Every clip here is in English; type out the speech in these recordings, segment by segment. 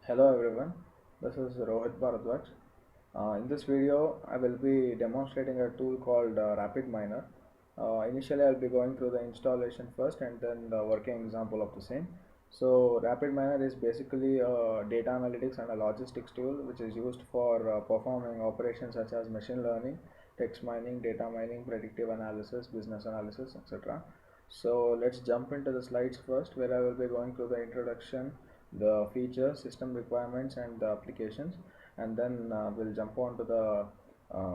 Hello everyone, this is Rohit Bharadwaj. In this video, I will be demonstrating a tool called RapidMiner. Initially, I'll be going through the installation first and then the working example of the same. So, RapidMiner is basically a data analytics and a logistics tool which is used for performing operations such as machine learning, text mining, data mining, predictive analysis, business analysis, etc. So, let's jump into the slides first, where I will be going through the introduction, the features, system requirements, and the applications, and then we'll jump on to the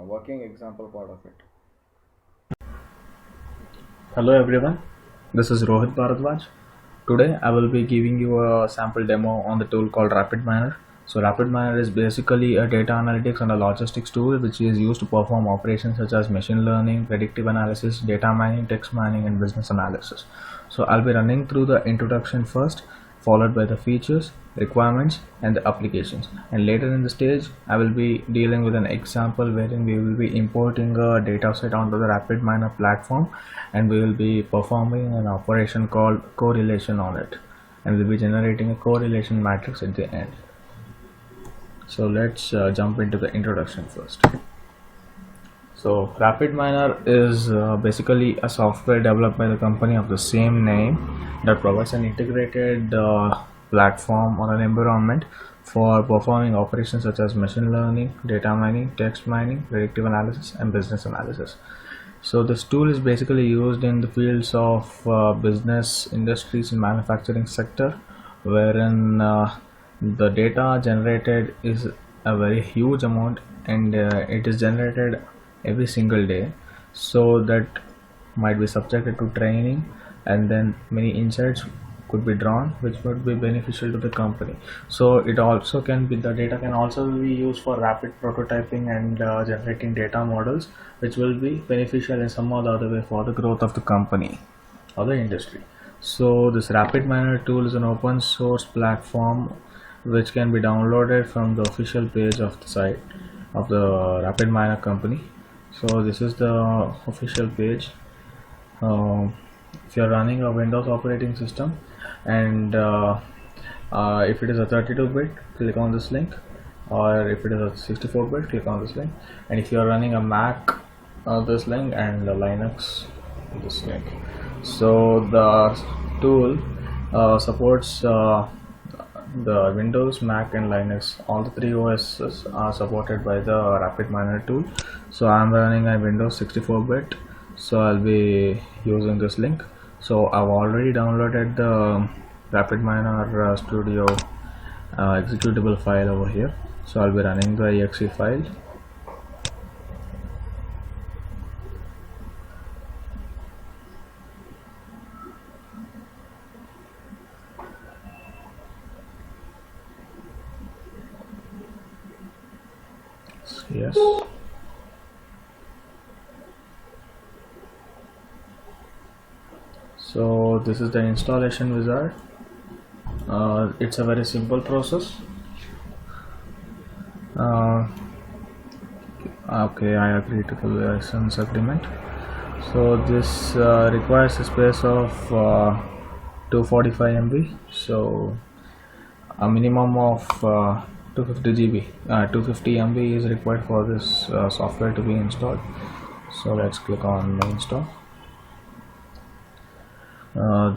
working example part of it. Hello everyone, this is Rohit Bharadwaj. Today I will be giving you a sample demo on the tool called RapidMiner. So RapidMiner is basically a data analytics and a logistics tool which is used to perform operations such as machine learning, predictive analysis, data mining, text mining, and business analysis. So I'll be running through the introduction first, followed by the features, requirements, and the applications. And later in the stage, I will be dealing with an example wherein we will be importing a data set onto the RapidMiner platform, and we will be performing an operation called correlation on it, and we'll be generating a correlation matrix at the end. So let's jump into the introduction first. So RapidMiner is basically a software developed by the company of the same name that provides an integrated platform or an environment for performing operations such as machine learning, data mining, text mining, predictive analysis, and business analysis. So this tool is basically used in the fields of business, industries, and manufacturing sector, wherein the data generated is a very huge amount, and it is generated every single day, so that might be subjected to training, and then many insights could be drawn which would be beneficial to the company. So it also can be, the data can also be used for rapid prototyping and generating data models which will be beneficial in some or the other way for the growth of the company or the industry. So this RapidMiner tool is an open source platform which can be downloaded from the official page of the site of the RapidMiner company. So this is the official page. If you are running a Windows operating system, and if it is a 32-bit, click on this link, or if it is a 64-bit, click on this link, and if you are running a Mac, this link, and the Linux, this link. So the tool supports the Windows, Mac, and Linux. All the three OSs are supported by the RapidMiner tool. So I'm running a Windows 64-bit, so I'll be using this link. So I've already downloaded the RapidMiner Studio executable file over here. So I'll be running the exe file. Yes. So this is the installation wizard. It's a very simple process. Okay, I agree to the license agreement. So this requires a space of 245 MB. So a minimum of 250 GB, 250 MB is required for this software to be installed. So let's click on install.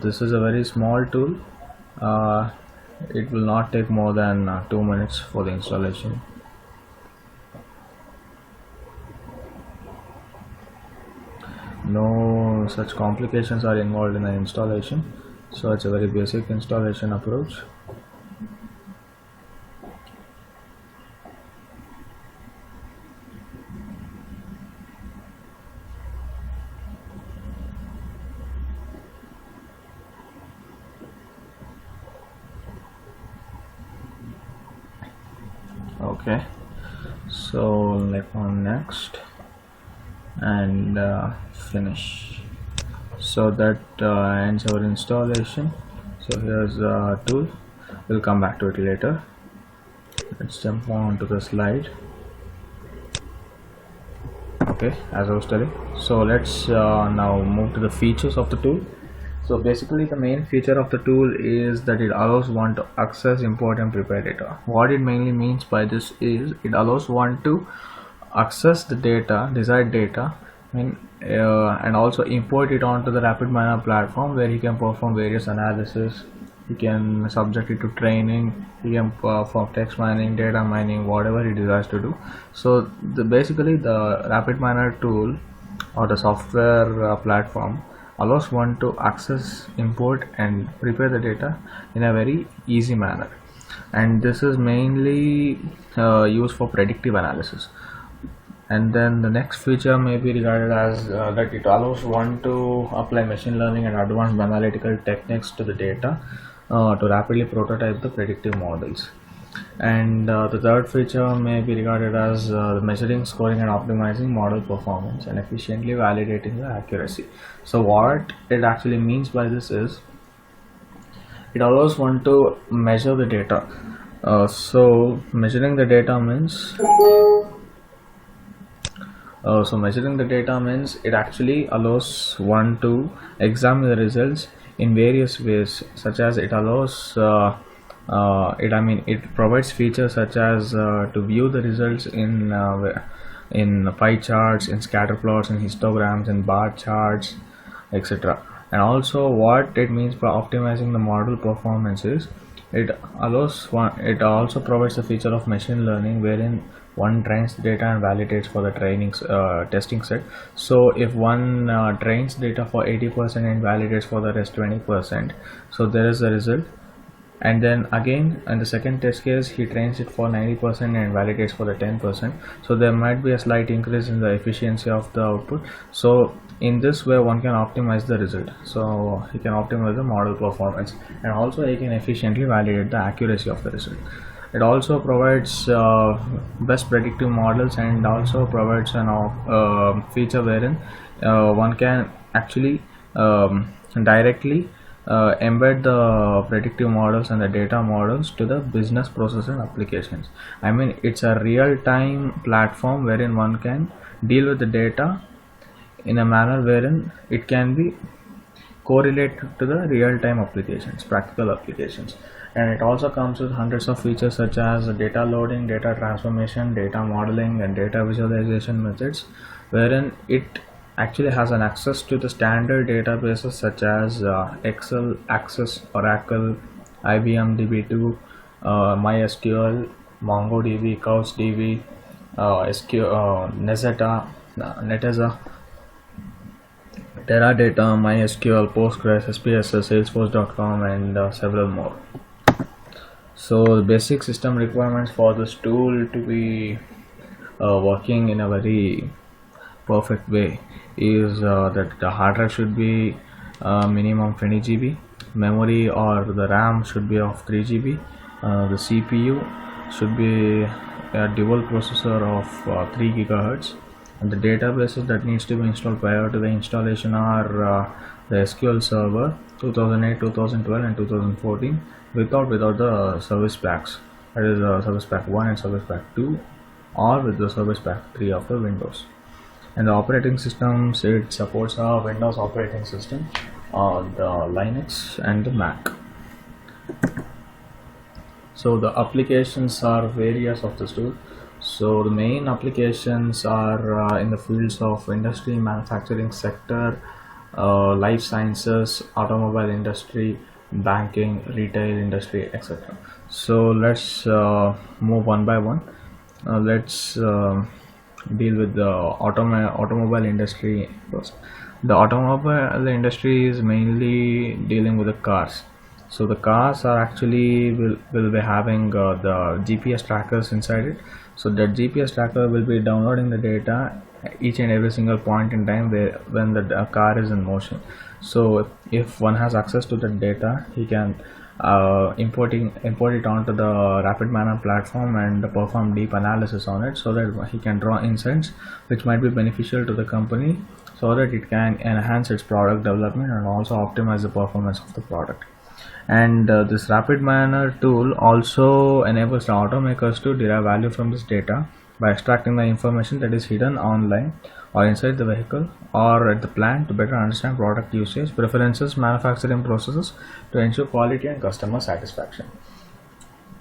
This is a very small tool. It will not take more than 2 minutes for the installation. No such complications are involved in the installation, so it's a very basic installation approach. Okay, so click on next and finish. So that ends our installation. So here's the tool. We'll come back to it later. Let's jump on to the slide. Okay, as I was telling, so let's now move to the features of the tool. So basically the main feature of the tool is that it allows one to access, import and prepare data. What it mainly means by this is it allows one to access the data, desired data, and also import it onto the RapidMiner platform, where he can perform various analysis. He can subject it to training, he can perform text mining, data mining, whatever he desires to do. So basically the RapidMiner tool or the software platform allows one to access, import and prepare the data in a very easy manner, and this is mainly used for predictive analysis. And then the next feature may be regarded as that it allows one to apply machine learning and advanced analytical techniques to the data to rapidly prototype the predictive models. And the third feature may be regarded as measuring, scoring and optimizing model performance and efficiently validating the accuracy. So what it actually means by this is it allows one to measure the data. So measuring the data means it actually allows one to examine the results in various ways, such as it allows it provides features such as to view the results in pie charts, in scatter plots, in histograms, in bar charts, etc. And also what it means by optimizing the model performance is it also provides the feature of machine learning, wherein one trains data and validates for the testing set. So if one trains data for 80% and validates for the rest 20%, so there is a result. And then again in the second test case he trains it for 90% and validates for the 10%, so there might be a slight increase in the efficiency of the output. So in this way one can optimize the result, so he can optimize the model performance, and also he can efficiently validate the accuracy of the result. It also provides best predictive models, and also provides an feature wherein one can actually directly embed the predictive models and the data models to the business process and applications. I mean, it's a real-time platform wherein one can deal with the data in a manner wherein it can be correlated to the real-time applications, practical applications. And it also comes with hundreds of features such as data loading, data transformation, data modeling and data visualization methods, wherein it actually has an access to the standard databases such as Excel, Access, Oracle, IBM DB2, MySQL, MongoDB, CouchDB, Netezza, Teradata, MySQL, Postgres, SPSS, Salesforce.com and several more. So basic system requirements for this tool to be working in a very perfect way is that the hard drive should be minimum 20 GB, memory or the RAM should be of 3 GB, the CPU should be a dual processor of 3 GHz, and the databases that needs to be installed prior to the installation are the SQL Server 2008, 2012 and 2014 without the service packs, that is service pack 1 and service pack 2, or with the service pack 3 of the Windows. And the operating systems, it supports a Windows operating system, the Linux and the Mac. So the applications are various of this tool. So the main applications are in the fields of industry, manufacturing sector, life sciences, automobile industry, banking, retail industry, etc. So let's move one by one. Let's deal with the automobile industry first. The automobile industry is mainly dealing with the cars. So the cars are actually will be having the GPS trackers inside it. So that GPS tracker will be downloading the data each and every single point in time when the car is in motion. So if one has access to the data, he can import it onto the RapidMiner platform and perform deep analysis on it, so that he can draw insights which might be beneficial to the company, so that it can enhance its product development and also optimize the performance of the product. And this RapidMiner tool also enables the automakers to derive value from this data by extracting the information that is hidden online or inside the vehicle or at the plant to better understand product usage, preferences, manufacturing processes to ensure quality and customer satisfaction.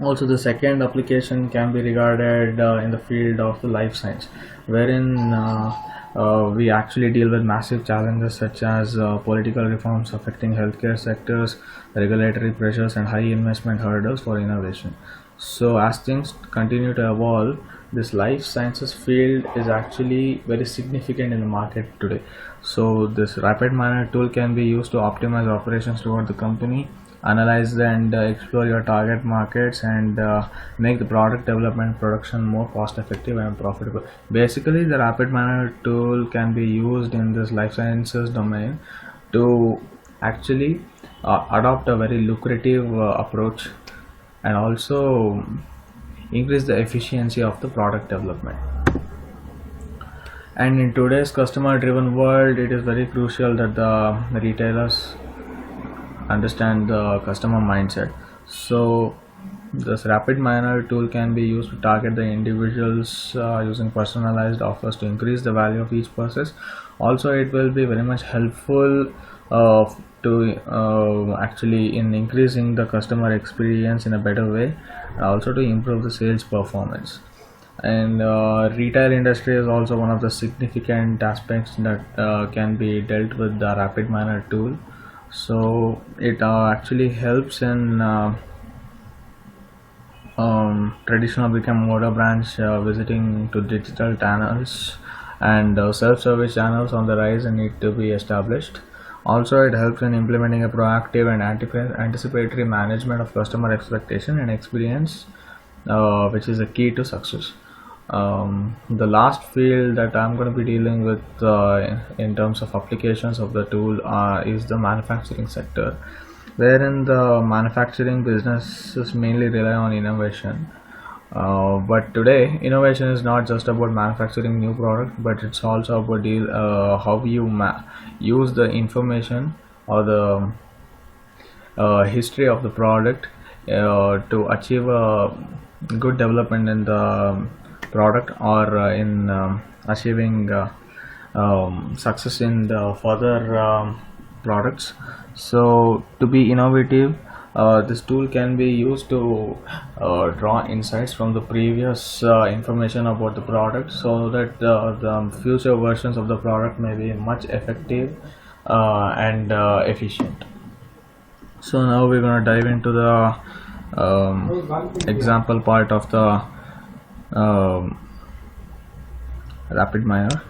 Also, the second application can be regarded in the field of the life science, wherein we actually deal with massive challenges such as political reforms affecting healthcare sectors, regulatory pressures, and high investment hurdles for innovation. So, as things continue to evolve, this life sciences field is actually very significant in the market today. So, this rapid miner tool can be used to optimize operations throughout the company, analyze and explore your target markets, and make the product development production more cost effective and profitable. Basically, the rapid miner tool can be used in this life sciences domain to actually adopt a very lucrative approach and also increase the efficiency of the product development. And in today's customer driven world, it is very crucial that the retailers understand the customer mindset. So this rapid miner tool can be used to target the individuals using personalized offers to increase the value of each purchase. Also, it will be very much helpful to actually in increasing the customer experience in a better way, also to improve the sales performance. And retail industry is also one of the significant aspects that can be dealt with the rapid miner tool. So it actually helps in traditional brick and mortar branch visiting to digital channels, and self-service channels on the rise and need to be established. Also, it helps in implementing a proactive and anticipatory management of customer expectation and experience, which is a key to success. The last field that I'm going to be dealing with in terms of applications of the tool is the manufacturing sector, wherein the manufacturing businesses mainly rely on innovation. But today, innovation is not just about manufacturing new product, but it's also about how you use the information or the history of the product to achieve a good development in the product, or in achieving success in the further products. So to be innovative, this tool can be used to draw insights from the previous information about the product, so that the future versions of the product may be much effective and efficient. So now we're going to dive into the example part of the rapid miner.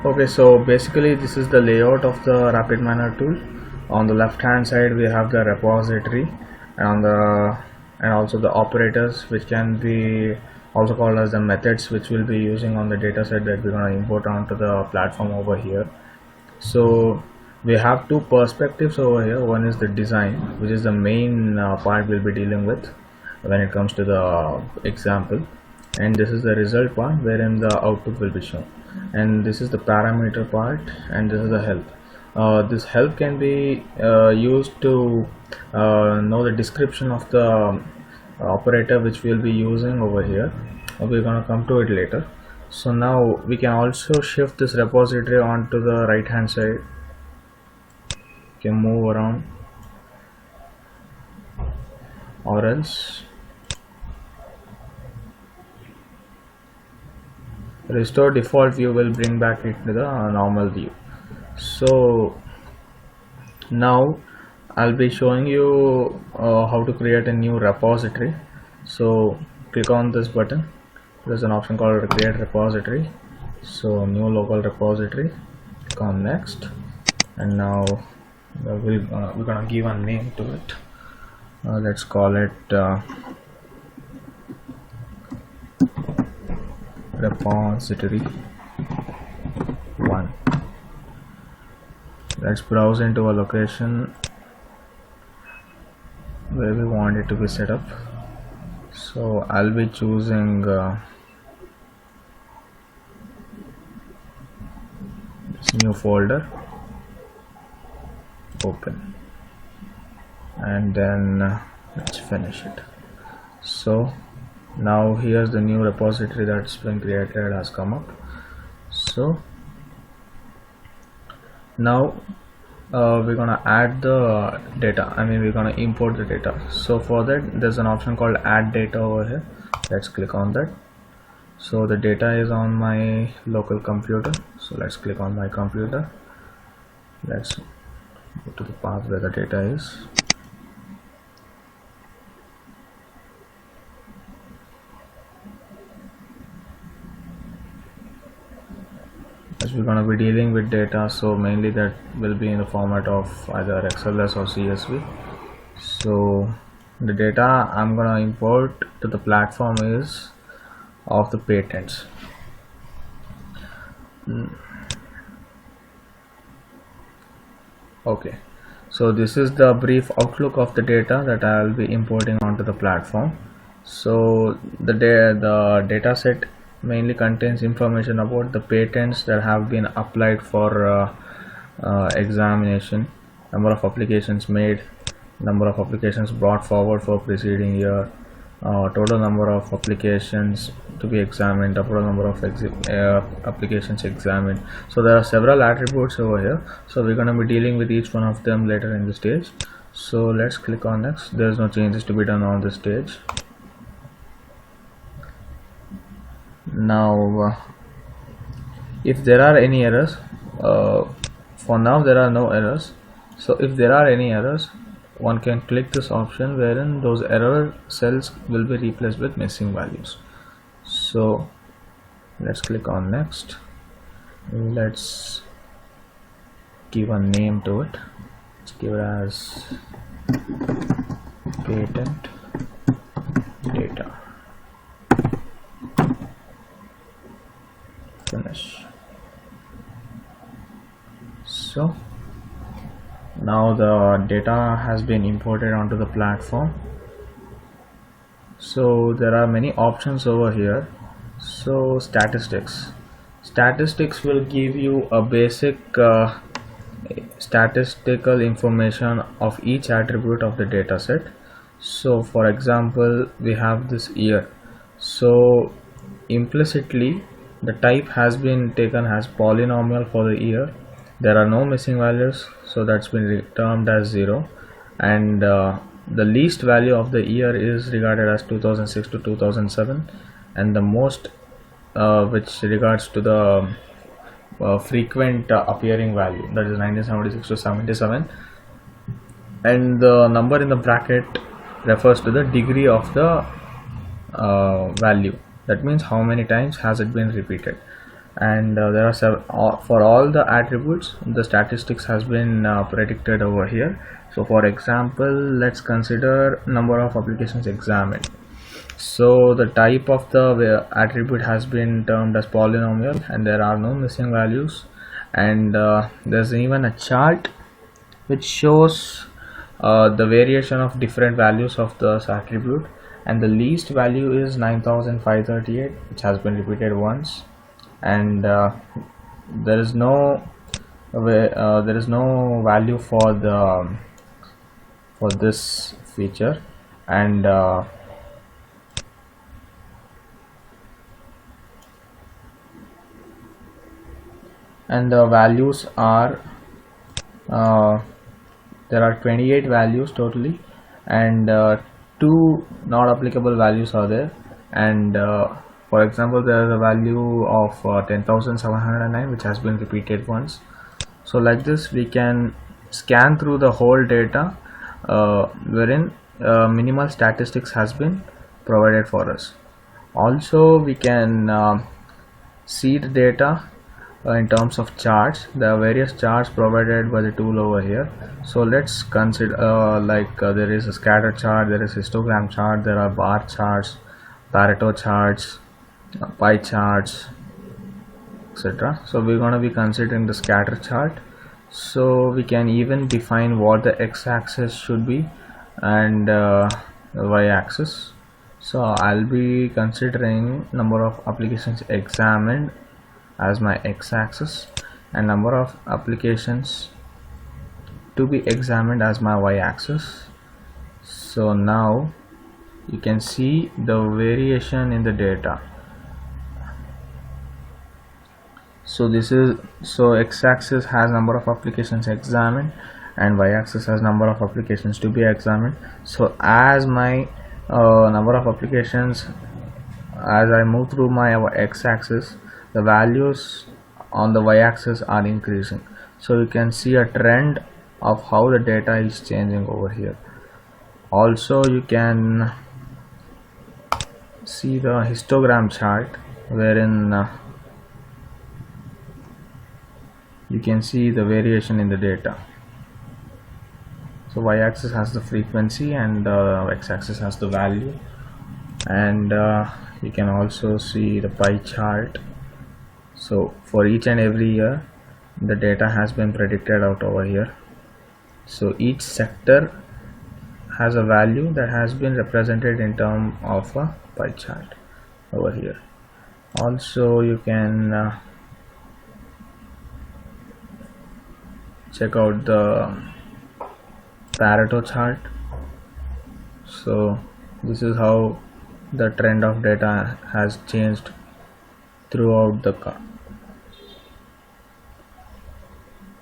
Okay, so basically this is the layout of the rapid miner tool. On the left hand side we have the repository, and also the operators, which can be also called as the methods, which we'll be using on the data set that we're going to import onto the platform over here. So we have two perspectives over here. One is the design, which is the main part we'll be dealing with when it comes to the example, and this is the result part wherein the output will be shown, and this is the parameter part, and this is the help. This help can be used to know the description of the operator which we'll be using over here. We're going to come to it later. So now we can also shift this repository onto the right hand side. You can move around, or else restore default view will bring back it to the normal view. So now I'll be showing you how to create a new repository. So click on this button. There's an option called create repository. So new local repository, click on next, and now we're gonna give a name to it. Let's call it repository 1. Let's browse into a location where we want it to be set up. So I'll be choosing this new folder, open, and then let's finish it. So now here's the new repository that's been created, has come up. So now we're gonna add the data, we're gonna import the data. So for that there's an option called add data over here. Let's click on that. So the data is on my local computer, so let's click on my computer. Let's go to the path where the data is. As we're going to be dealing with data, so mainly that will be in the format of either XLS or CSV. So the data I'm going to import to the platform is of the patents. Okay, so this is the brief outlook of the data that I will be importing onto the platform. So the data set mainly contains information about the patents that have been applied for examination, number of applications made, number of applications brought forward for preceding year, total number of applications to be examined, total number of applications examined. So there are several attributes over here, so we're going to be dealing with each one of them later in the stage. So let's click on next. There's no changes to be done on this stage. Now if there are any errors, for now there are no errors. So if there are any errors, one can click this option wherein those error cells will be replaced with missing values. So let's click on next. Let's give a name to it. Let's give it as patent data. Finish. So now the data has been imported onto the platform. So there are many options over here. So statistics will give you a basic statistical information of each attribute of the data set. So for example, we have this year, so implicitly the type has been taken as polynomial for the year. There are no missing values, so that's been returned as 0, and the least value of the year is regarded as 2006 to 2007, and the most which regards to the frequent appearing value, that is 1976 to 77, and the number in the bracket refers to the degree of the value. That means how many times has it been repeated. And there are for all the attributes, the statistics has been predicted over here. So for example, let's consider number of applications examined. So the type of the attribute has been termed as polynomial, and there are no missing values, and there's even a chart which shows the variation of different values of this attribute, and the least value is 9538, which has been repeated once, and there is no value for this feature, and the values are there are 28 values totally, and 2 not applicable values are there, and For example, there is a value of 10,709 which has been repeated once. So like this we can scan through the whole data wherein minimal statistics has been provided for us. Also we can see the data in terms of charts. There are various charts provided by the tool over here. So let's consider there is a scatter chart, there is histogram chart, there are bar charts, Pareto charts, pie charts, etc. So we're going to be considering the scatter chart. So we can even define what the x-axis should be and the y-axis. So I'll be considering number of applications examined as my x-axis and number of applications to be examined as my y-axis. So now you can see the variation in the data. So x-axis has number of applications examined and y-axis has number of applications to be examined. So as my number of applications, as I move through my x-axis, the values on the y-axis are increasing. So you can see a trend of how the data is changing over here. Also you can see the histogram chart wherein you can see the variation in the data. So y-axis has the frequency and x-axis has the value, and you can also see the pie chart. So for each and every year the data has been predicted out over here. So each sector has a value that has been represented in terms of a pie chart over here. Also you can check out the Pareto chart. So this is how the trend of data has changed throughout the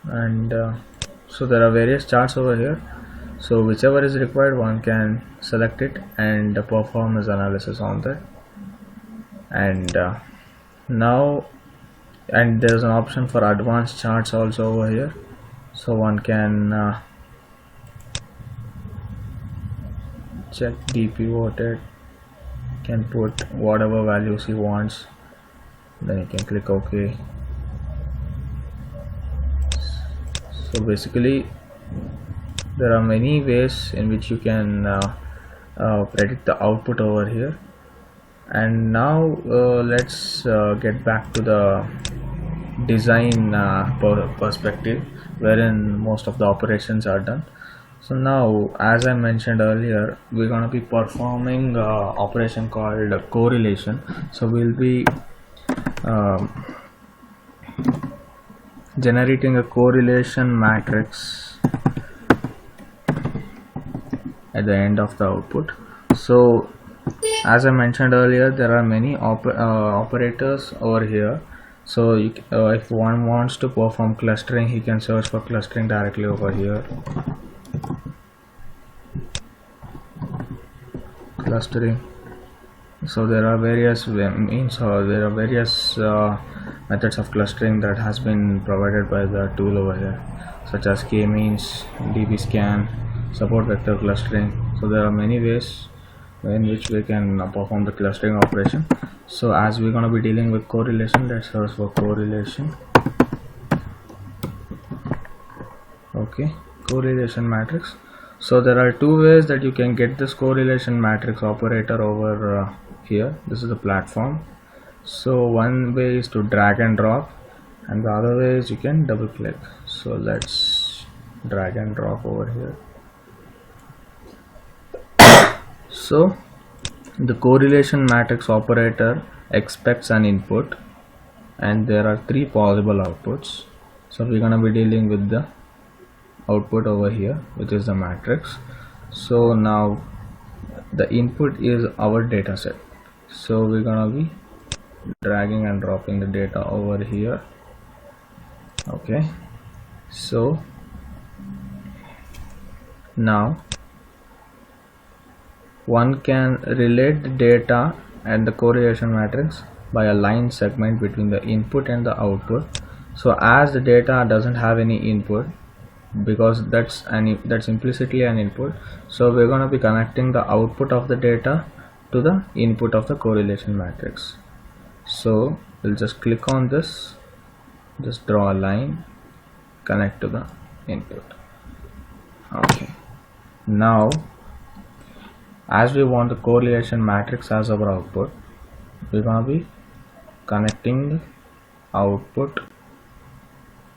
and so there are various charts over here. So whichever is required, one can select it and perform his analysis on that. And now there's an option for advanced charts also over here. So one can check depivoted, can put whatever values he wants, then you can click OK. So basically there are many ways in which you can predict the output over here. And now let's get back to the design perspective, wherein most of the operations are done. So now, as I mentioned earlier, we're going to be performing operation called correlation. So we'll be generating a correlation matrix at the end of the output. So as I mentioned earlier, there are many operators over here. So if one wants to perform clustering, he can search for clustering directly over here. Clustering. So there are various methods of clustering that has been provided by the tool over here, such as k-means, dbscan, support vector clustering. So there are many ways in which we can perform the clustering operation. So as we're going to be dealing with correlation, let's search for correlation. Okay, correlation matrix. So there are two ways that you can get this correlation matrix operator over here. This is the platform. So one way is to drag and drop, and the other way is you can double click. So let's drag and drop over here. So the correlation matrix operator expects an input, and there are three possible outputs. So we're going to be dealing with the output over here, which is the matrix. So now the input is our data set. So we're going to be dragging and dropping the data over here. Okay, so now one can relate the data and the correlation matrix by a line segment between the input and the output. So as the data doesn't have any input, because that's implicitly an input, so we're going to be connecting the output of the data to the input of the correlation matrix. So we'll just click on this, just draw a line, connect to the input. Okay, now as we want the correlation matrix as our output, we're going to be connecting the output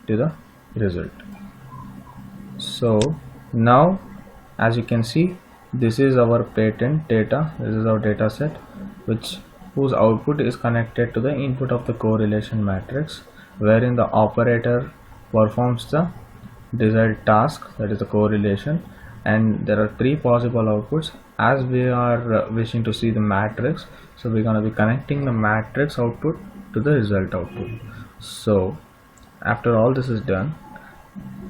to the result. So now as you can see, this is our patent data, this is our data set whose output is connected to the input of the correlation matrix, wherein the operator performs the desired task, that is the correlation, and there are three possible outputs. As we are wishing to see the matrix, so we're going to be connecting the matrix output to the result output. So after all this is done,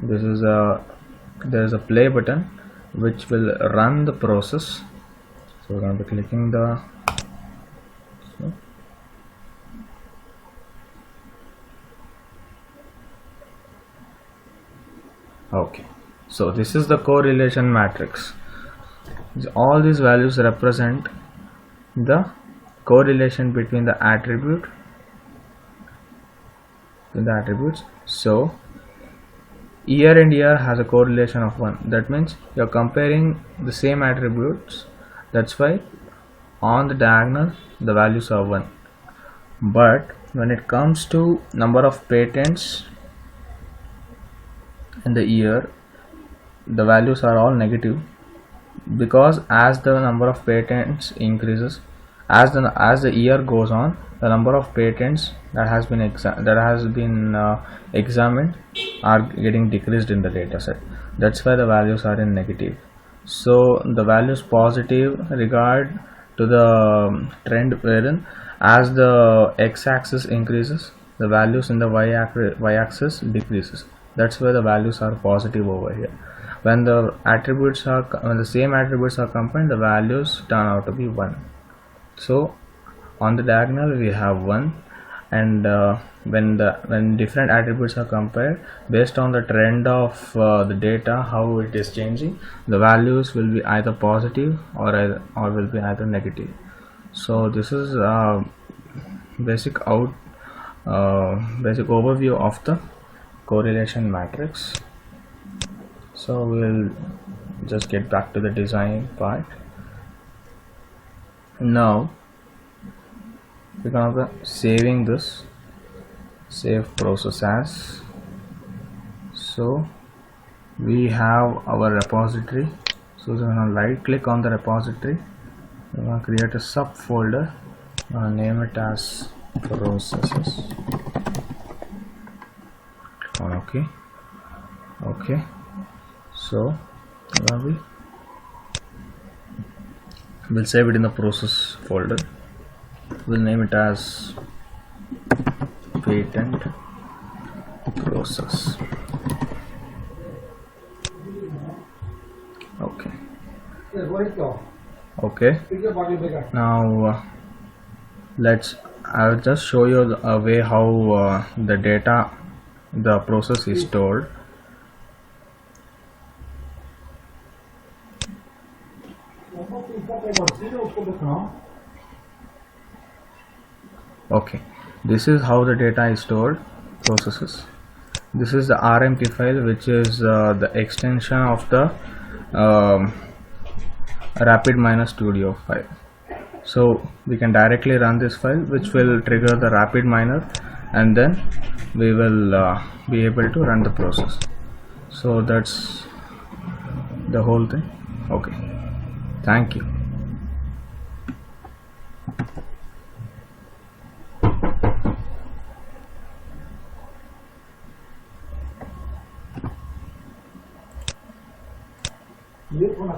there is a play button which will run the process. So we're going to be clicking the okay, so this is the correlation matrix. All these values represent the correlation between the attributes. So year and year has a correlation of 1. That means you're comparing the same attributes. That's why on the diagonal the values are 1. But when it comes to number of patents in the year, the values are all negative, because as the number of patents increases, as the year goes on, the number of patents that has been examined are getting decreased in the data set. That's why the values are in negative. So the values positive regard to the trend, wherein as the x-axis increases, the values in the y-axis decreases. That's why the values are positive over here. When the same attributes are combined, the values turn out to be 1. So on the diagonal we have 1, and when different attributes are compared, based on the trend of the data, how it is changing, the values will be either positive or will be either negative. So this is basic overview of the correlation matrix. So we'll just get back to the design part. Now we're gonna be saving this, save process as. So we have our repository, so we're gonna right click on the repository, we're gonna create a subfolder, we're gonna name it as processes. Okay, so we'll save it in the process folder. We'll name it as patent process. Okay, now I'll just show you a way how the process is stored. Okay, this is how the data is stored, processes. This is the RMP file, which is the extension of the RapidMiner Studio file. So we can directly run this file, which will trigger the RapidMiner, and then we will be able to run the process. So that's the whole thing. Okay, thank you. ये कौन